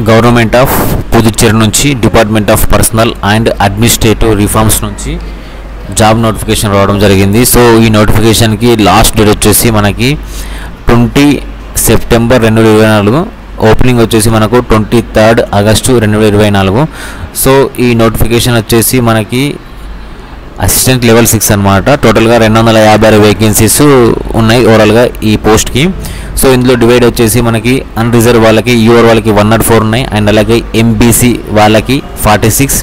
Government of Puducherry నుంచి department of personal and administrative reforms నుంచి job notification రావడం జరిగింది. సో ఈ నోటిఫికేషన్కి లాస్ట్ డేట్ వచ్చేసి మనకి 20 సెప్టెంబర్ 2024, ఓపెనింగ్ వచ్చేసి మనకు 23 ఆగస్టు 2024. సో ఈ నోటిఫికేషన్ వచ్చేసి మనకి అసిస్టెంట్ లెవెల్ 6 అనమాట. టోటల్గా 256 వేకెన్సీస్ ఉన్నాయి ఓవరాల్గా ఈ పోస్ట్కి. సో ఇందులో డివైడ్ వచ్చేసి మనకి అన్రిజర్వ్ వాళ్ళకి యూఆర్ వాళ్ళకి 104 ఉన్నాయి, అండ్ అలాగే ఎంబీసీ వాళ్ళకి 46,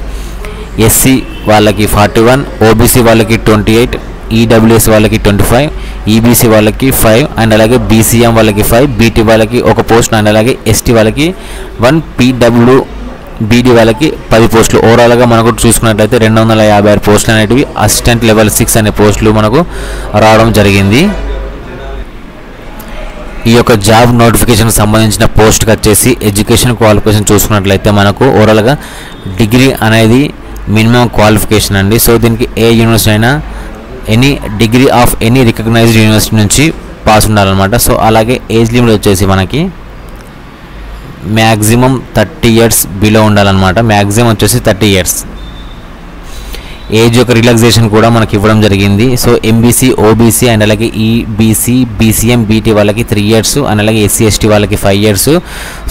ఎస్సీ వాళ్ళకి 41, ఓబీసీ వాళ్ళకి 28, ఈడబ్ల్యూఎస్ వాళ్ళకి 25, ఈబీసీ వాళ్ళకి 5, అండ్ అలాగే బీసీఎం వాళ్ళకి 5, బీటీ వాళ్ళకి 1 పోస్ట్, అండ్ అలాగే ఎస్టీ వాళ్ళకి 1, పీడబ్ల్యూబీడీ వాళ్ళకి 10 పోస్టులు. ఓవరాల్గా మనకు చూసుకున్నట్లయితే 256 పోస్టులు అనేటివి అసిస్టెంట్ లెవెల్ 6 అనే పోస్టులు మనకు రావడం జరిగింది. ఈ యొక్క జాబ్ నోటిఫికేషన్కి సంబంధించిన పోస్ట్కి వచ్చేసి ఎడ్యుకేషన్ క్వాలిఫికేషన్ చూసుకున్నట్లయితే మనకు ఓవరాల్గా డిగ్రీ అనేది మినిమం క్వాలిఫికేషన్ అండి. సో దీనికి ఏ యూనివర్సిటీ అయినా any degree of any recognised university నుంచి పాస్ ఉండాలన్నమాట. సో అలాగే ఏజ్ లిమిట్ వచ్చేసి మనకి మ్యాక్సిమం 30 ఇయర్స్ బిలో ఉండాలన్నమాట. మ్యాక్సిమం వచ్చేసి 30 ఇయర్స్. ఏజ్ యొక్క రిలాక్సేషన్ కూడా మనకి ఇవ్వడం జరిగింది. సో ఎంబీసీ, ఓబీసీ, అండ్ అలాగే ఈబీసీ, బీసీఎం, బీటీ వాళ్ళకి 3 ఇయర్స్, అండ్ అలాగే ఎస్సీ, ఎస్టీ వాళ్ళకి 5 ఇయర్స్.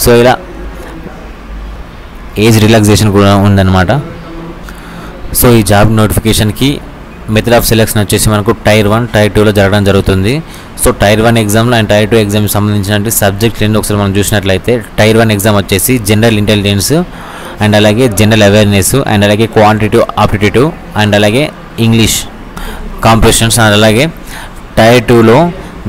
సో ఇలా ఏజ్ రిలాక్సేషన్ కూడా ఉందన్నమాట. సో ఈ జాబ్ నోటిఫికేషన్కి మెథడ్ ఆఫ్ సెలెక్షన్ వచ్చేసి మనకు టైర్ 1, టైర్ 2లో జరగడం జరుగుతుంది. సో టైర్ 1 ఎగ్జామ్లో అండ్ టైర్ 2 ఎగ్జామ్కి సంబంధించిన సబ్జెక్ట్ రెండు ఒకసారి మనం చూసినట్లయితే టైర్ 1 ఎగ్జామ్ వచ్చేసి జనరల్ ఇంటెలిజెన్స్, అండ్ అలాగే జనరల్ అవేర్నెస్, అండ్ అలాగే క్వాంటిటివ్ ఆప్టిట్యూడ్, అండ్ అలాగే ఇంగ్లీష్ కాంప్రిహెన్షన్స్, అండ్ అలాగే టైర్ 2లో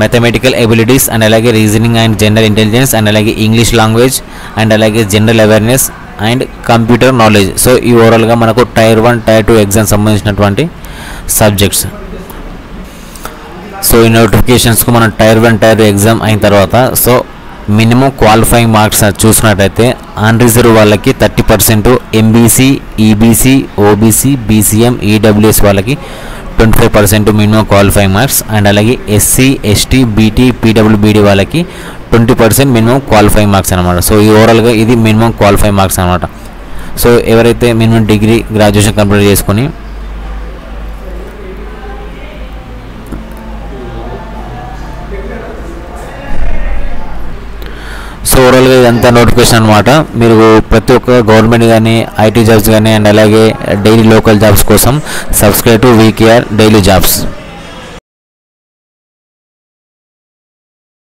మ్యాథమెటికల్ ఎబిలిటీస్, అండ్ అలాగే reasoning and general intelligence, and అలాగే ఇంగ్లీష్ లాంగ్వేజ్, అండ్ అలాగే general awareness and computer knowledge. So ఈ ఓవరాల్గా మనకు టైర్ 1, టైర్ 2 ఎగ్జామ్ సంబంధించినటువంటి సబ్జెక్ట్స్. సో ఈ నోటిఫికేషన్స్కు మనం టైర్ 1, టైర్ 2 ఎగ్జామ్ అయిన తర్వాత సో మినిమం క్వాలిఫైయింగ్ మార్క్స్ చూసుకున్నట్టయితే అన్రిజర్వ్ వాళ్ళకి 30%, MBC, EBC, OBC, BCM, EWS వాళ్ళకి 25% మినిమం క్వాలిఫైయింగ్ మార్క్స్, అండ్ అలాగే ఎస్సీ, ఎస్టీ, బీటీ, పీడబ్ల్యూబీడీ వాళ్ళకి 20% మినిమం క్వాలిఫైయింగ్ మార్క్స్ అనమాట. సో ఈ ఓవరాల్గా ఇది మినిమం క్వాలిఫైయింగ్ మార్క్స్ అనమాట. సో ఎవరైతే మినిమం డిగ్రీ, గ్రాడ్యుయేషన్ కంప్లీట్ చేసుకొని సో ఓవరాల్గా ఇదంతా నోటిఫికేషన్ అనమాట. మీరు ప్రతి ఒక్క గవర్నమెంట్ కానీ, ఐటీ జాబ్స్ కానీ, అండ్ అలాగే డైలీ లోకల్ జాబ్స్ కోసం subscribe to VKR daily jobs.